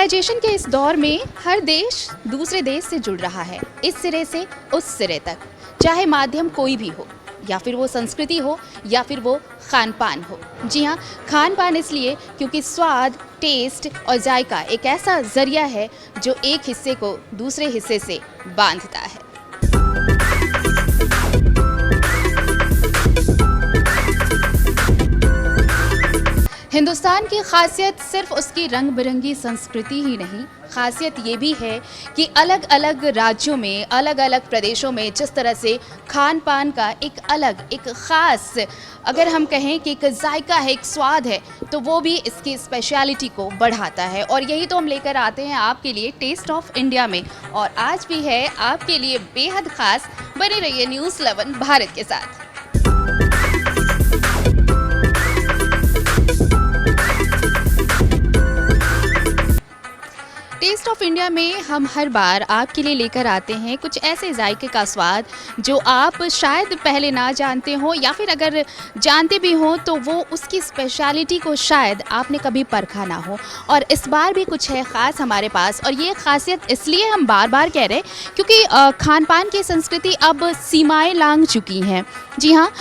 Globalisation के इस दौर में हर देश दूसरे देश से जुड़ रहा है, इस सिरे से उस सिरे तक, चाहे माध्यम कोई भी हो, या फिर वो संस्कृति हो या फिर वो खान पान हो। जी हाँ, खान पान इसलिए क्योंकि स्वाद, टेस्ट और जायका एक ऐसा जरिया है जो एक हिस्से को दूसरे हिस्से से बांधता है। हिंदुस्तान की खासियत सिर्फ उसकी रंग बिरंगी संस्कृति ही नहीं, खासियत ये भी है कि अलग अलग राज्यों में, अलग अलग प्रदेशों में जिस तरह से खान पान का एक अलग, एक ख़ास, अगर हम कहें कि एक जायका है, एक स्वाद है, तो वो भी इसकी स्पेशलिटी को बढ़ाता है। और यही तो हम लेकर आते हैं आपके लिए टेस्ट ऑफ इंडिया में, और आज भी है आपके लिए बेहद ख़ास। बने रहिए न्यूज़ 11 भारत के साथ। टेस्ट ऑफ इंडिया में हम हर बार आपके लिए लेकर आते हैं कुछ ऐसे जायके का स्वाद जो आप शायद पहले ना जानते हो, या फिर अगर जानते भी हो तो वो उसकी स्पेशलिटी को शायद आपने कभी परखा ना हो। और इस बार भी कुछ है ख़ास हमारे पास, और ये खासियत इसलिए हम बार बार कह रहे हैं क्योंकि खान पान की संस्कृति अब सीमाएं लांघ चुकी हैं। जी हाँ,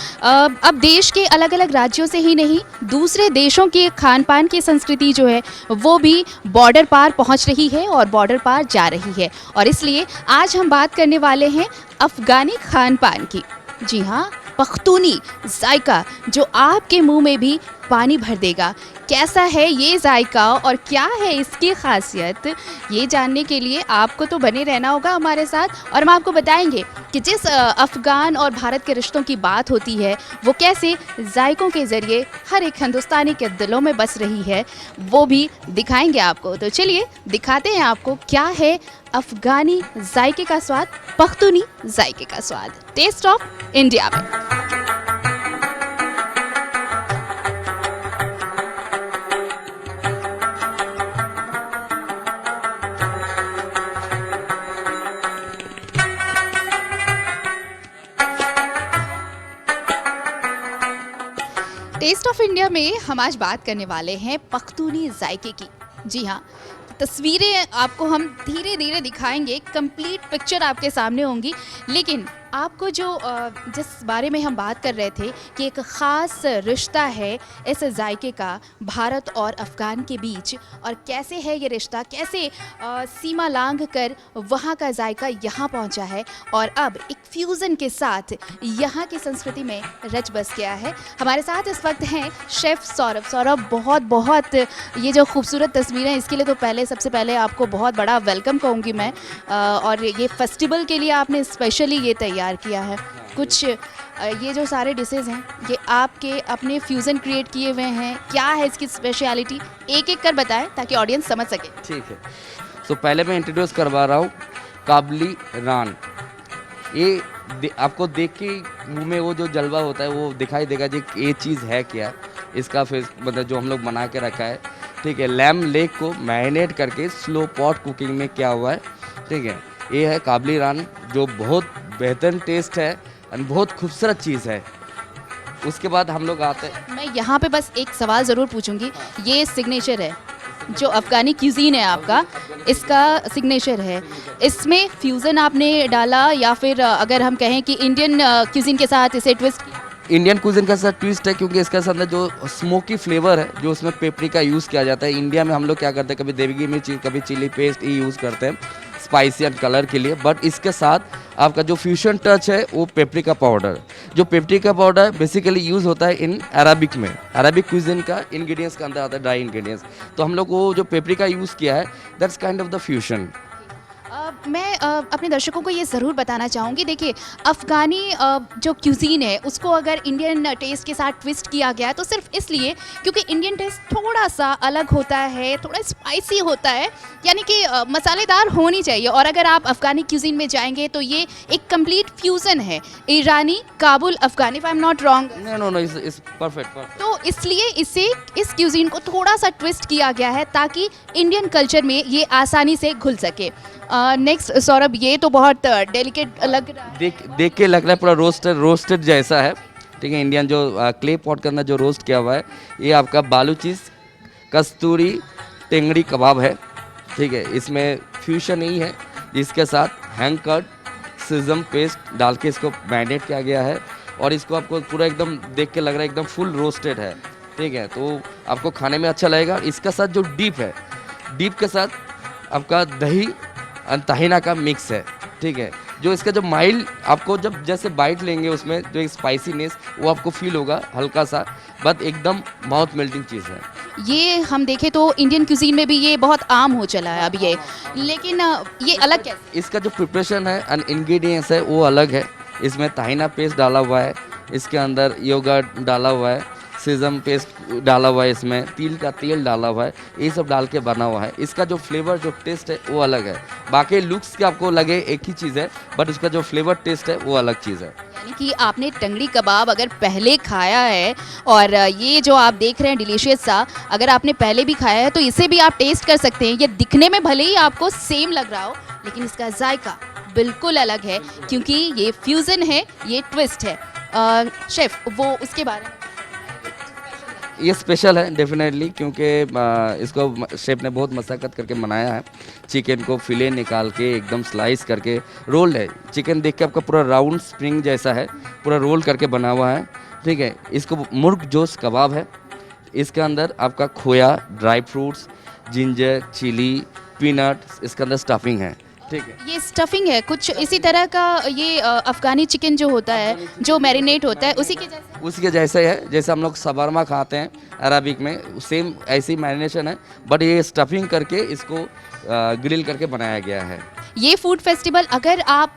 अब देश के अलग अलग राज्यों से ही नहीं, दूसरे देशों के खान पान की संस्कृति जो है वो भी बॉर्डर पार पहुंच रही है और बॉर्डर पार जा रही है। और इसलिए आज हम बात करने वाले हैं अफ़गानी खान पान की। जी हाँ, पख्तूनी जायका जो आपके मुंह में भी पानी भर देगा। कैसा है ये जायका और क्या है इसकी खासियत, ये जानने के लिए आपको तो बने रहना होगा हमारे साथ। और हम आपको बताएंगे कि जिस अफ़गान और भारत के रिश्तों की बात होती है वो कैसे जायकों के ज़रिए हर एक हिंदुस्तानी के दिलों में बस रही है, वो भी दिखाएंगे आपको। तो चलिए दिखाते हैं आपको क्या है अफ़गानी जायके का स्वाद, पख्तूनी जायके का स्वाद, टेस्ट ऑफ इंडिया में। टेस्ट ऑफ इंडिया में हम आज बात करने वाले हैं पख्तूनी जायके की। जी हाँ, तस्वीरें आपको हम धीरे धीरे दिखाएंगे, कंप्लीट पिक्चर आपके सामने होंगी। लेकिन आपको जो जिस बारे में हम बात कर रहे थे कि एक ख़ास रिश्ता है इस जायके का भारत और अफ़गान के बीच, और कैसे है ये रिश्ता, कैसे सीमा लांघ कर वहाँ का जायका यहाँ पहुँचा है और अब एक फ्यूज़न के साथ यहाँ की संस्कृति में रच बस गया है। हमारे साथ इस वक्त हैं शेफ़ सौरभ। सौरभ, बहुत बहुत ये जो खूबसूरत तस्वीरें हैं इसके लिए तो सबसे पहले आपको बहुत बड़ा वेलकम कहूँगी मैं। और ये फेस्टिवल के लिए आपने स्पेशली ये तैयार किया है कुछ, ये जो सारे डिशेज़ हैं ये आपके अपने फ्यूज़न क्रिएट किए हुए हैं। क्या है इसकी स्पेशलिटी, एक एक कर बताएं ताकि ऑडियंस समझ सके। ठीक है, तो पहले मैं इंट्रोड्यूस करवा रहा हूँ काबली रान। ये आपको देख के मुंह में वो जो जलवा होता है वो दिखाई देगा जी ये चीज़ है क्या। इसका फिर मतलब जो हम लोग बना के रखा है, ठीक है, लैम लेग को मैरिनेट करके स्लो पॉट कुकिंग में किया हुआ है। ठीक है, ये है काबली रान जो बहुत बेहतरीन टेस्ट है और बहुत खूबसूरत चीज़ है। उसके बाद हम लोग आते हैं, मैं यहाँ पे बस एक सवाल ज़रूर पूछूंगी। ये सिग्नेचर है जो अफ़गानी क्यूजीन है आपका, इसका सिग्नेचर है, इसमें फ्यूज़न आपने डाला या फिर अगर हम कहें कि इंडियन क्यूजीन के साथ इसे ट्विस्ट किया? इंडियन कुजिन का साथ ट्विस्ट है क्योंकि इसका अंदर जो स्मोकी फ्लेवर है, जो उसमें पेपरी का यूज़ किया जाता है। इंडिया में हम लोग क्या करते हैं, कभी देवगी मिर्च, कभी चिली पेस्ट ये यूज़ करते हैं स्पाइसी एंड कलर के लिए। बट इसके साथ आपका जो फ्यूजन टच है वो पेपरिका पाउडर, जो पेपरिका पाउडर बेसिकली यूज़ होता है इन अरबिक में, अरबिक क्विजिन का इंग्रेडिएंट्स के अंदर आता है ड्राई इंग्रेडिएंट्स। तो हम लोग वो जो पेपरिका यूज़ किया है that's kind of the fusion. मैं अपने दर्शकों को ये ज़रूर बताना चाहूँगी, देखिए अफ़गानी जो क्यूज़ीन है उसको अगर इंडियन टेस्ट के साथ ट्विस्ट किया गया है तो सिर्फ इसलिए क्योंकि इंडियन टेस्ट थोड़ा सा अलग होता है, थोड़ा स्पाइसी होता है, यानी कि मसालेदार होनी चाहिए। और अगर आप अफ़गानी क्यूज़ीन में जाएंगे तो ये एक कंप्लीट फ्यूज़न है, ईरानी, Kabul, Afghani, if I am not wrong. No, it's perfect. तो इसलिए इसे, इस क्यूज़ीन को थोड़ा सा ट्विस्ट किया गया है ताकि इंडियन कल्चर में ये आसानी से घुल सके। नेक्स्ट सौरभ, ये तो बहुत डेलिकेट लग रहा है, देख के लग रहा है पूरा रोस्टेड जैसा है। ठीक है, इंडियन जो क्ले पॉट के अंदर जो रोस्ट किया हुआ है, ये आपका बालू चीज़ कस्तूरी टेंगड़ी कबाब है। ठीक है, इसमें फ्यूशन ही है, इसके साथ हैंग कट सिजम पेस्ट डाल के इसको मैरिनेट किया गया है और इसको आपको पूरा एकदम देख के लग रहा है एकदम फुल रोस्टेड है। ठीक है, तो आपको खाने में अच्छा लगेगा। इसके साथ जो डीप है, डीप के साथ आपका दही और तहीना का मिक्स है। ठीक है, जो इसका जो माइल्ड आपको जब जैसे बाइट लेंगे उसमें जो एक स्पाइसीनेस वो आपको फील होगा हल्का सा, बट एकदम माउथ मेल्टिंग चीज़ है। ये हम देखें तो इंडियन क्यूजीन में भी ये बहुत आम हो चला है अब ये, लेकिन ये अलग कैसे? इसका जो प्रिपरेशन है एंड इंग्रेडिएंट्स है वो अलग है। इसमें तहीना पेस्ट डाला हुआ है, इसके अंदर योगर्ट डाला हुआ है, सीजम पेस्ट डाला हुआ है, इसमें तिल का तेल डाला हुआ है, ये सब डाल के बना हुआ है। इसका जो फ्लेवर जो टेस्ट है वो अलग है। बाकी लुक्स के आपको लगे एक ही चीज़ है, बट उसका जो फ्लेवर टेस्ट है वो अलग चीज़ है। यानी कि आपने टंगड़ी कबाब अगर पहले खाया है और ये जो आप देख रहे हैं डिलीशियस सा, अगर आपने पहले भी खाया है तो इसे भी आप टेस्ट कर सकते हैं। ये दिखने में भले ही आपको सेम लग रहा हो, लेकिन इसका जायका बिल्कुल अलग है क्योंकि ये फ्यूज़न है, ये ट्विस्ट है। शेफ वो उसके बारे में ये स्पेशल है डेफिनेटली, क्योंकि इसको शेफ ने बहुत मशक्क़त करके बनाया है। चिकन को फिले निकाल के एकदम स्लाइस करके रोल्ड है। चिकन देख के आपका पूरा राउंड स्प्रिंग जैसा है, पूरा रोल करके बना हुआ है। ठीक है, इसको मुर्ग जोश कबाब है। इसके अंदर आपका खोया, dry fruits, ginger, chilli, peanut, इसके अंदर स्टफिंग है। ठीक है, ये स्टफिंग है कुछ इसी तरह का। ये अफ़गानी चिकन जो होता है, जो मैरिनेट होता है, उसी के जैसे। उसके जैसे है, जैसे हम लोग शवरमा खाते हैं अरबिक में, सेम ऐसी मैरिनेशन है, बट ये स्टफिंग करके इसको ग्रिल करके बनाया गया है। ये फूड फेस्टिवल, अगर आप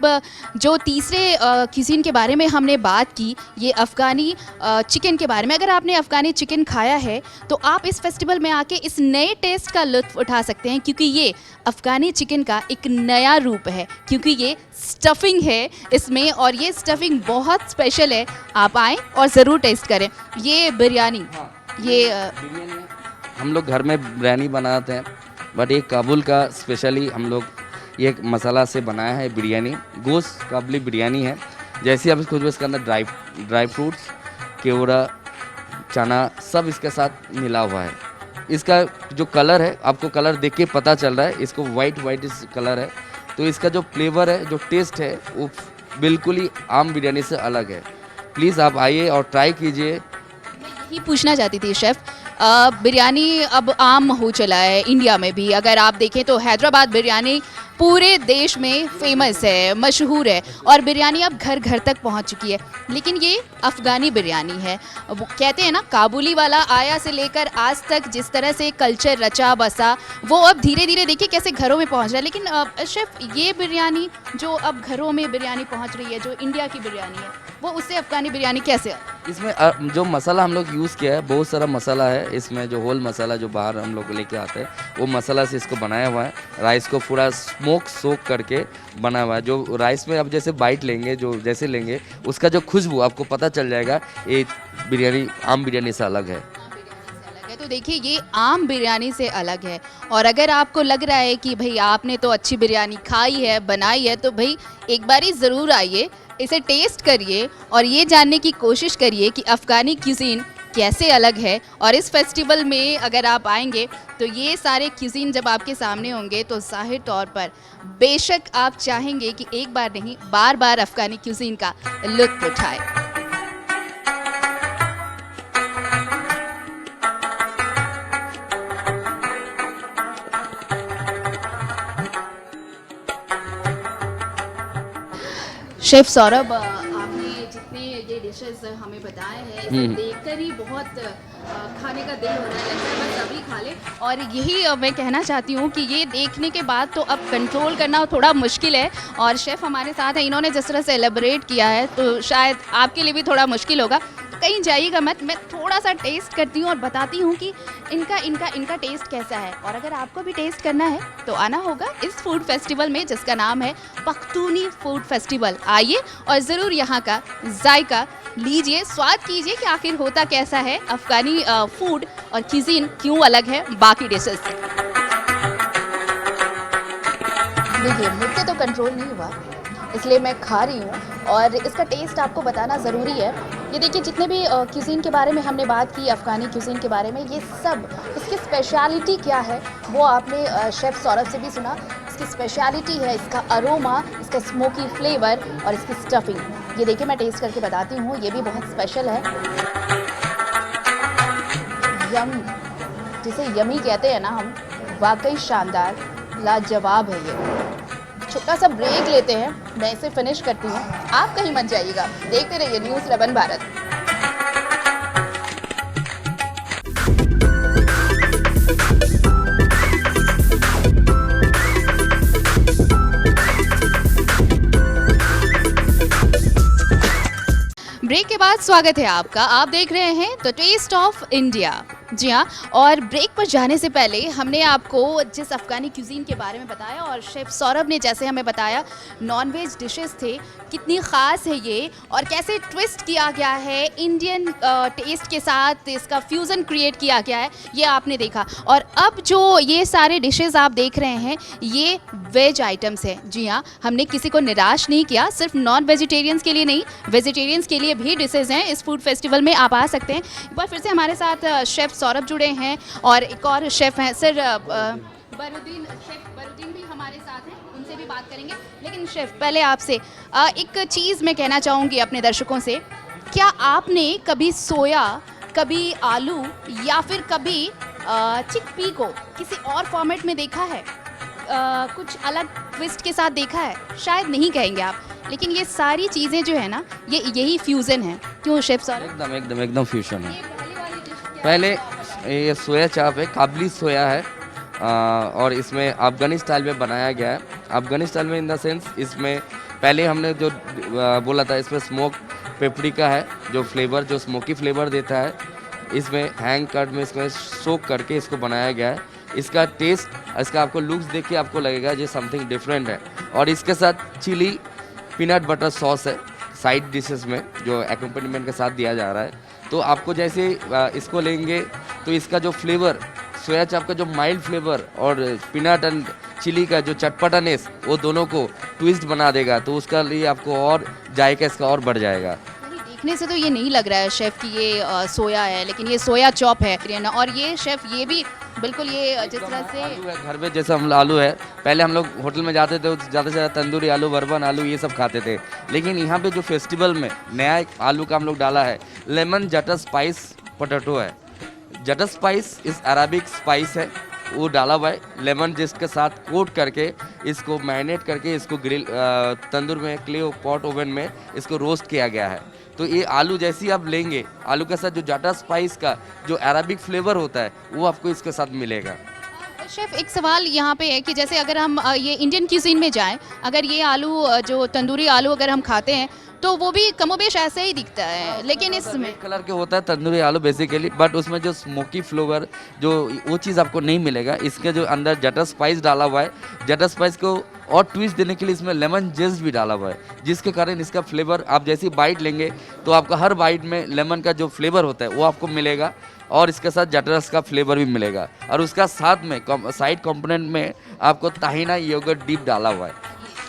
जो तीसरे क्यूजीन के बारे में हमने बात की, ये अफ़गानी चिकन के बारे में, अगर आपने अफ़गानी चिकन खाया है तो आप इस फेस्टिवल में आके इस नए टेस्ट का लुत्फ़ उठा सकते हैं, क्योंकि ये अफ़गानी चिकन का एक नया रूप है, क्योंकि ये स्टफिंग है इसमें और ये स्टफिंग बहुत स्पेशल है। आप आएँ और ज़रूर टेस्ट करें। ये बिरयानी, ये बिरयानी हम लोग घर में बिरयानी बनाते हैं, बट ये काबुल का स्पेशली हम लोग ये एक मसाला से बनाया है बिरयानी। गोश्त काबुली बिरयानी है। जैसे आप इसको इसके अंदर ड्राई फ्रूट्स, केवड़ा, चना सब इसके साथ मिला हुआ है। इसका जो कलर है, आपको कलर देख के पता चल रहा है, इसको वाइट कलर है। तो इसका जो फ्लेवर है, जो टेस्ट है, वो बिल्कुल ही आम बिरयानी से अलग है। प्लीज़ आप आइए और ट्राई कीजिए। यही पूछना चाहती थी शेफ़, बिरयानी अब आम हो चला है इंडिया में भी। अगर आप देखें तो हैदराबाद बिरयानी पूरे देश में फेमस है, मशहूर है और बिरयानी अब घर घर तक पहुंच चुकी है। लेकिन ये अफ़गानी बिरयानी है। वो कहते हैं ना, काबुली वाला आया से लेकर आज तक जिस तरह से कल्चर रचा बसा, वो अब धीरे धीरे देखिए कैसे घरों में पहुंच रहा है। लेकिन शेफ़, ये बिरयानी जो अब घरों में बिरयानी पहुंच रही है, जो इंडिया की बिरयानी है, वो उससे अफ़गानी बिरयानी कैसे है? इसमें जो मसाला हम लोग यूज़ किया है, बहुत सारा मसाला है इसमें। जो होल मसाला जो बाहर हम लोग लेके आते हैं, वो मसाला से इसको बनाया हुआ है। राइस को पूरा स्मोक सोक करके बना हुआ है। जो राइस में आप जैसे बाइट लेंगे, जो जैसे लेंगे, उसका जो खुशबू आपको पता चल जाएगा ये बिरयानी आम बिरयानी से अलग है। तो देखिए, ये आम बिरयानी से अलग है। और अगर आपको लग रहा है कि भाई आपने तो अच्छी बिरयानी खाई है, बनाई है, तो भाई एक बारी ज़रूर आइए, इसे टेस्ट करिए और ये जानने की कोशिश करिए कि अफ़गानी क्यूज़ीन कैसे अलग है। और इस फेस्टिवल में अगर आप आएंगे तो ये सारे क्यूज़ीन जब आपके सामने होंगे तो ज़ाहिर तौर पर बेशक आप चाहेंगे कि एक बार नहीं, बार बार अफ़गानी क्यूज़ीन का लुत्फ़ उठाएं। शेफ़ सौरभ, आपने जितने ये डिशेस हमें बताए हैं, इसे देखकर ही बहुत खाने का दिल हो रहा है, लगता है बस अभी खा ले। और यही मैं कहना चाहती हूँ कि ये देखने के बाद तो अब कंट्रोल करना थोड़ा मुश्किल है। और शेफ़ हमारे साथ हैं, इन्होंने जिस तरह से एलेबरेट किया है तो शायद आपके लिए भी थोड़ा मुश्किल होगा। तो कहीं जाइएगा मत, मैं थोड़ा सा टेस्ट करती हूँ और बताती हूँ कि इनका टेस्ट कैसा है। और अगर आपको भी टेस्ट करना है तो आना होगा इस फूड फेस्टिवल में, जिसका नाम है पख्तूनी फूड फेस्टिवल। आइए और ज़रूर यहाँ का जायका लीजिए, स्वाद कीजिए कि आखिर होता कैसा है अफ़गानी फूड और क्यूज़ीन क्यों अलग है बाकी डिशेस से। देखिए, मुझसे तो कंट्रोल नहीं हुआ, इसलिए मैं खा रही हूँ और इसका टेस्ट आपको बताना ज़रूरी है। ये देखिए जितने भी क्यूज़ीन के बारे में हमने बात की, अफ़गानी क्यूज़ीन के बारे में, ये सब इसकी स्पेशलिटी क्या है वो आपने शेफ़ सौरभ से भी सुना। इसकी स्पेशलिटी है इसका अरोमा, इसका स्मोकी फ्लेवर और इसकी स्टफिंग। ये देखिए मैं टेस्ट करके बताती हूँ, ये भी बहुत स्पेशल है। यम, जिसे यमी कहते हैं ना हम, वाकई शानदार, लाजवाब है ये। छोटा सा ब्रेक लेते हैं, मैं इसे फिनिश करती हूँ। आप कहीं मत जाइएगा, देखते रहिए न्यूज़ 11 भारत। ब्रेक के बाद स्वागत है आपका। आप देख रहे हैं द टेस्ट ऑफ इंडिया। जी हाँ, और ब्रेक पर जाने से पहले हमने आपको जिस अफ़गानी क्यूज़ीन के बारे में बताया और शेफ़ सौरभ ने जैसे हमें बताया नॉन-वेज डिशेस थे, कितनी ख़ास है ये और कैसे ट्विस्ट किया गया है इंडियन टेस्ट के साथ, इसका फ्यूज़न क्रिएट किया गया है, ये आपने देखा। और अब जो ये सारे डिशेस आप देख रहे हैं, ये वेज आइटम्स हैं। जी हाँ, हमने किसी को निराश नहीं किया, सिर्फ नॉन वेजिटेरियंस के लिए नहीं, वेजिटेरियंस के लिए भी डिशेस हैं। इस फूड फेस्टिवल में आप आ सकते हैं। एक बार फिर से हमारे साथ शेफ़ सौरभ जुड़े हैं और एक और शेफ़ हैं सर बरुद्दीन, शेफ़ बरुद्दीन भी हमारे साथ हैं, उनसे भी बात करेंगे। लेकिन शेफ़ पहले आपसे एक चीज़ मैं कहना चाहूँगी अपने दर्शकों से, क्या आपने कभी सोया, कभी आलू या फिर कभी चिकपी को किसी और फॉर्मेट में देखा है? कुछ अलग ट्विस्ट के साथ देखा है? शायद नहीं कहेंगे आप, लेकिन ये सारी चीज़ें जो है ना, ये यही फ्यूज़न है। क्यों शेफ़ सौरभ? एकदम एकदम एकदम फ्यूजन है। ये पहली वाली डिश क्या पहले है? ये सोया चाप है, काबली सोया है, और इसमें अफ़गानी स्टाइल में बनाया गया है। अफ़गानी स्टाइल में इन द सेंस इसमें पहले हमने जो बोला था, इसमें स्मोक पेपरिका है जो फ्लेवर, जो स्मोकी फ्लेवर देता है। इसमें हैंग कट में इसमें सोक करके इसको बनाया गया है। इसका टेस्ट, इसका आपको लुक्स देख के आपको लगेगा ये समथिंग डिफरेंट है। और इसके साथ चिली पीनट बटर सॉस है साइड डिशेस में, जो एक्म्पनीमेंट के साथ दिया जा रहा है। तो आपको जैसे इसको लेंगे तो इसका जो फ्लेवर, सोया चाप का जो माइल्ड फ्लेवर और पीनट एंड चिली का जो चटपटानेस, वो दोनों को ट्विस्ट बना देगा। तो उसका लिए आपको और जायका इसका और बढ़ जाएगा। नहीं, देखने से तो ये नहीं लग रहा है शेफ़ कि ये सोया है, लेकिन ये सोया चॉप है। और ये शेफ़ ये भी बिल्कुल ये जिस तरह से आलू है घर में, जैसे हम आलू है, पहले हम लोग होटल में जाते थे तो ज़्यादा से ज़्यादा तंदूरी आलू, बर्बन आलू ये सब खाते थे। लेकिन यहाँ पे जो फेस्टिवल में नया एक आलू का हम लोग डाला है, लेमन जटर स्पाइस पोटैटो है। जटर स्पाइस इस अराबिक स्पाइस है, वो डाला हुआ है लेमन जिसके साथ कोट करके, इसको मैरिनेट करके, इसको ग्रिल तंदूर में, क्ले पॉट ओवन में इसको रोस्ट किया गया है। तो ये आलू जैसे ही आप लेंगे, आलू के साथ जो जाटा स्पाइस का जो अराबिक फ्लेवर होता है वो आपको इसके साथ मिलेगा। शेफ़ एक सवाल यहाँ पे है कि जैसे अगर हम ये इंडियन क्यूज़ीन में जाएं, अगर ये आलू जो तंदूरी आलू अगर हम खाते हैं तो वो भी कमोबेश ऐसे ही दिखता है, लेकिन इसमें रेड कलर के होता है तंदूरी आलू बेसिकली, बट उसमें जो स्मोकी फ्लेवर, जो वो चीज़ आपको नहीं मिलेगा। इसके जो अंदर जटर स्पाइस डाला हुआ है, जटर स्पाइस को और ट्विस्ट देने के लिए इसमें लेमन जेस्ट भी डाला हुआ है, जिसके कारण इसका फ्लेवर आप जैसी बाइट लेंगे तो आपका हर बाइट में लेमन का जो फ्लेवर होता है वो आपको मिलेगा और इसके साथ जटरस का फ्लेवर भी मिलेगा। और उसका साथ में साइड कंपोनेंट में आपको ताहिना योगर्ट डीप डाला हुआ है।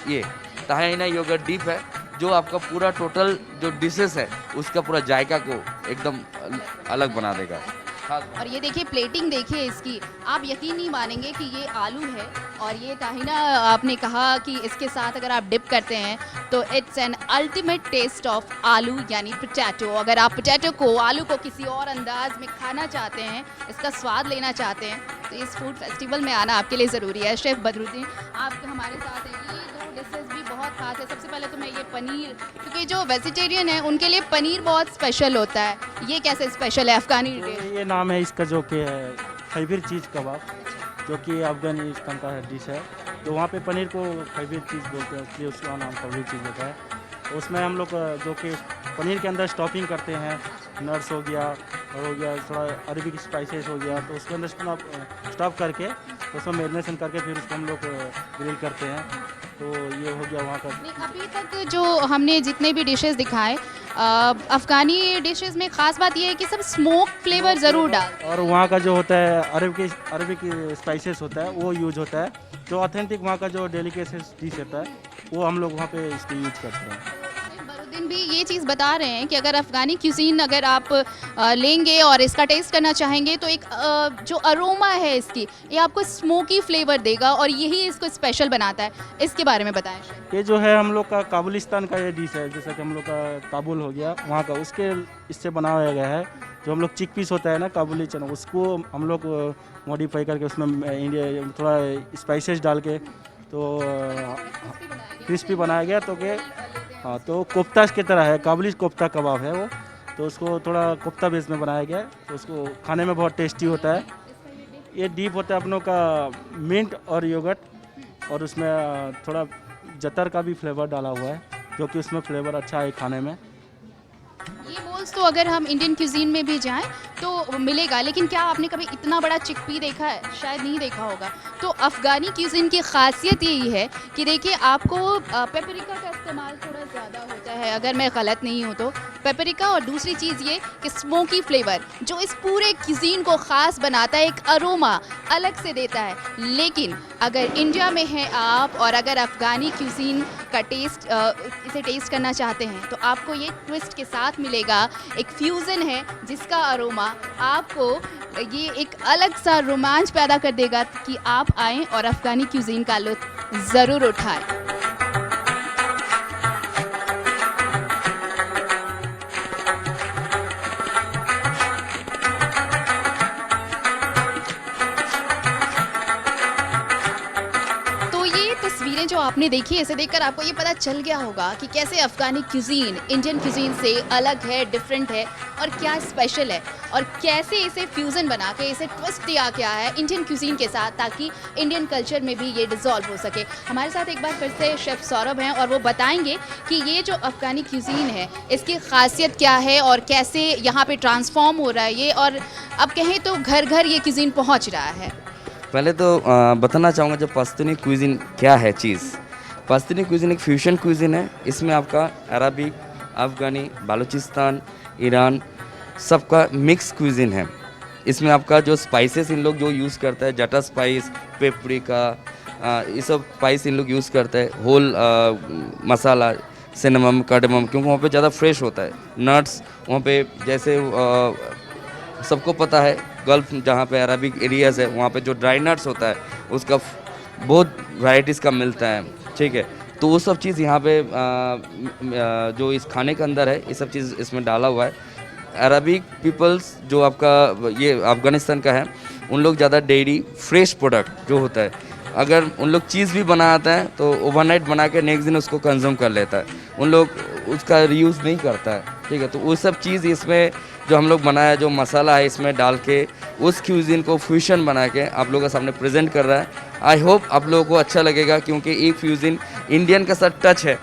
ये ताहिना योगर्ट डीप है जो आपका पूरा टोटल जो डिशेस है उसका पूरा जायका को एकदम अलग बना देगा। और ये देखिए प्लेटिंग देखिए इसकी, आप यकीन नहीं मानेंगे कि ये आलू है और ये ताहिना आपने कहा कि इसके साथ अगर आप डिप करते हैं तो it's an ultimate taste of aloo यानी पोटैटो। अगर आप पोटैटो को, आलू को किसी और अंदाज में खाना चाहते हैं, इसका स्वाद लेना चाहते हैं, तो इस फूड फेस्टिवल में आना आपके लिए ज़रूरी है। शेफ़ बदरुद्दीन आप हमारे साथ हैं, ये दो डिशेस भी बहुत खास है। सबसे पहले तो मैं ये पनीर, क्योंकि जो वेजिटेरियन है उनके लिए पनीर बहुत स्पेशल होता है, ये कैसे स्पेशल है अफ़गानी डिश? ये नाम है इसका जो कि है खैबर चीज़ कबाब, जो कि अफगानिस्तान का डिश है। तो वहाँ पे पनीर को खैबर चीज़ बोलते हैं, इसलिए उसका नाम खैबर चीज़ होता है। तो उसमें हम लोग जो कि पनीर के अंदर स्टफिंग करते हैं, नट्स हो गया थोड़ा अरबिक स्पाइसेस हो गया, तो उसके अंदर स्टफ करके उसमें मैरिनेशन करके फिर उसको हम लोग ग्रिल करते हैं। तो ये हो गया वहाँ का। अभी तक जो हमने जितने भी डिशेस दिखाए अफ़गानी डिशेस में ख़ास बात ये है कि सब स्मोक फ्लेवर ज़रूर डाल, और वहाँ का जो होता है अरबिक स्पाइसेस होता है वो यूज होता है। जो ऑथेंटिक वहाँ का जो डेलिकेट डिश होता है वो हम लोग वहाँ पे इसको यूज करते हैं। बरुद्दीन भी ये चीज़ बता रहे हैं कि अगर अफ़गानी क्यूज़ीन अगर आप लेंगे और इसका टेस्ट करना चाहेंगे तो एक जो अरोमा है इसकी, ये आपको स्मोकी फ्लेवर देगा और यही इसको स्पेशल बनाता है। इसके बारे में बताएं। ये जो है हम लोग का काबुलिस्तान का ये डिश है, जैसा कि हम लोग का काबुल हो गया वहाँ का, उसके इससे बनाया गया है। जो हम लोग चिक पीस होता है ना काबुली चना, उसको हम लोग मॉडिफाई करके उसमें इंडिया थोड़ा स्पाइसेस डाल के तो क्रिस्पी बनाया गया। तो के हाँ, तो कोफ्ता की तरह है, काबुली कोफ्ता कबाब है वो। तो उसको थोड़ा कोफ्ता बेस में बनाया गया है, तो उसको खाने में बहुत टेस्टी होता है। ये डीप होता है अपनों का मिंट और योगर्ट, और उसमें थोड़ा जतर का भी फ्लेवर डाला हुआ है, जो कि उसमें फ्लेवर अच्छा है खाने में। ये बोल्स तो अगर हम इंडियन क्यूजीन में भी जाएं तो मिलेगा, लेकिन क्या आपने कभी इतना बड़ा चिकपी देखा है? शायद नहीं देखा होगा। तो अफ़गानी क्यूजीन की खासियत यही है कि देखिए आपको पेपरिका का इस्तेमाल थोड़ा ज़्यादा होता है, अगर मैं गलत नहीं हूँ तो। पेपरिका, और दूसरी चीज़ ये कि स्मोकी फ्लेवर जो इस पूरे क्यूजीन को ख़ास बनाता है, एक अरोमा अलग से देता है। लेकिन अगर इंडिया में हैं आप और अगर अफ़गानी क्यूजीन का टेस्ट इसे टेस्ट करना चाहते हैं तो आपको ये ट्विस्ट के साथ मिलेगा। एक फ्यूज़न है जिसका अरोमा आपको ये एक अलग सा रोमांच पैदा कर देगा कि आप आएँ और अफ़गानी क्यूजीन का लुत्फ़ ज़रूर उठाएं। तस्वीरें जो आपने देखी, इसे देखकर आपको ये पता चल गया होगा कि कैसे अफ़गानी क्यूजीन इंडियन क्यूजीन से अलग है, डिफरेंट है और क्या स्पेशल है, और कैसे इसे फ्यूज़न बना के इसे ट्विस्ट दिया गया है इंडियन क्यूजीन के साथ, ताकि इंडियन कल्चर में भी ये डिज़ोल्व हो सके। हमारे साथ एक बार फिर से शेफ़ सौरभ हैं और वो बताएंगे कि ये जो अफ़गानी क्यूजीन है इसकी खासियत क्या है और कैसे यहाँ पे ट्रांसफॉर्म हो रहा है ये, और अब कहें तो घर घर ये क्यूजीन पहुँच रहा है। पहले तो बताना चाहूँगा जो पश्तूनी क्विज़िन क्या है चीज़। पश्तूनी क्विज़िन एक फ्यूशन क्विज़िन है। इसमें आपका अरबिक, अफ़गानी, बलूचिस्तान, ईरान सबका मिक्स क्विज़िन है। इसमें आपका जो स्पाइसेस इन लोग जो यूज़ करता है, जटा स्पाइस, पेपरिका, ये सब स्पाइस इन लोग यूज़ करते हैं। होल मसाला, सिनेमम, कार्डमम, क्योंकि वहाँ पे ज़्यादा फ्रेश होता है। नट्स वहाँ पे जैसे सबको पता है गल्फ जहाँ पे अरबिक एरियाज़ है वहाँ पे जो ड्राई नट्स होता है उसका बहुत वैराइटीज़ का मिलता है, ठीक है। तो वो सब चीज़ यहाँ पे जो इस खाने के अंदर है ये सब चीज़ इसमें डाला हुआ है। अरबिक पीपल्स जो आपका ये अफ़गानिस्तान का है, उन लोग ज़्यादा डेयरी फ्रेश प्रोडक्ट जो होता है, अगर उन लोग चीज़ भी बनाता है तो ओवरनाइट बना के नेक्स्ट दिन उसको कंज्यूम कर लेता है, उन लोग उसका रीयूज़ नहीं करता है, ठीक है। तो वो सब चीज़ इसमें जो हम लोग बनाया, जो मसाला है इसमें डाल के उस क्यूज़िन को फ्यूशन बना के आप लोगों के सामने प्रेजेंट कर रहा है। आई होप आप लोगों को अच्छा लगेगा, क्योंकि एक फ्यूज़िन इंडियन के साथ टच है।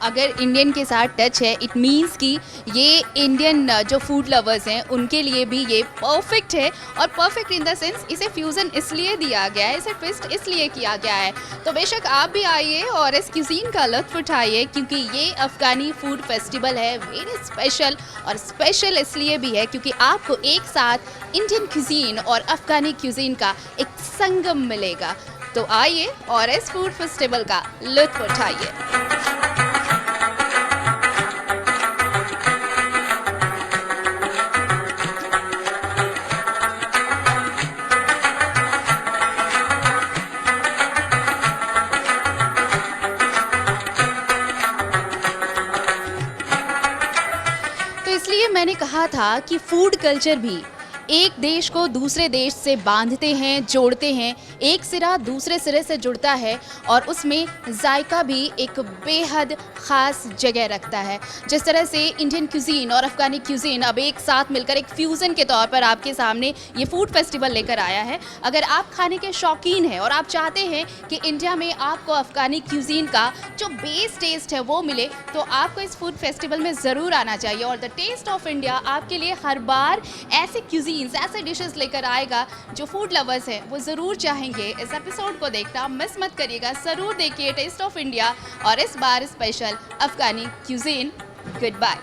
अगर इंडियन के साथ टच है, इट मीन्स कि ये इंडियन जो फूड लवर्स हैं उनके लिए भी ये परफेक्ट है, और परफेक्ट इन द सेंस इसे फ्यूज़न इसलिए दिया गया है, इसे ट्विस्ट इसलिए किया गया है। तो बेशक आप भी आइए और इस क्यूज़ीन का लुत्फ़ उठाइए, क्योंकि ये अफ़गानी फूड फेस्टिवल है वेरी स्पेशल, और स्पेशल इसलिए भी है क्योंकि आपको एक साथ इंडियन क्यूज़ीन और अफ़गानी क्यूज़ीन का एक संगम मिलेगा। तो आइए और इस फूड फेस्टिवल का लुत्फ़ उठाइए। इसलिए मैंने कहा था कि फूड कल्चर भी एक देश को दूसरे देश से बांधते हैं, जोड़ते हैं, एक सिरा दूसरे सिरे से जुड़ता है, और उसमें जायका भी एक बेहद ख़ास जगह रखता है। जिस तरह से इंडियन क्यूज़ीन और अफ़गानी क्यूज़ीन अब एक साथ मिलकर एक फ्यूज़न के तौर पर आपके सामने ये फूड फेस्टिवल लेकर आया है। अगर आप खाने के शौकीन हैं और आप चाहते हैं कि इंडिया में आपको अफ़गानी क्यूज़ीन का जो बेस टेस्ट है वो मिले, तो आपको इस फूड फेस्टिवल में ज़रूर आना चाहिए। और द टेस्ट ऑफ इंडिया आपके लिए हर बार ऐसे क्यूज़ीन, ऐसे डिशेस लेकर आएगा जो फूड लवर्स हैं वो ज़रूर चाहेंगे इस एपिसोड को देखना मिस मत करिएगा। ज़रूर देखिए टेस्ट ऑफ इंडिया, और इस बार special Afghani cuisine. Good bye.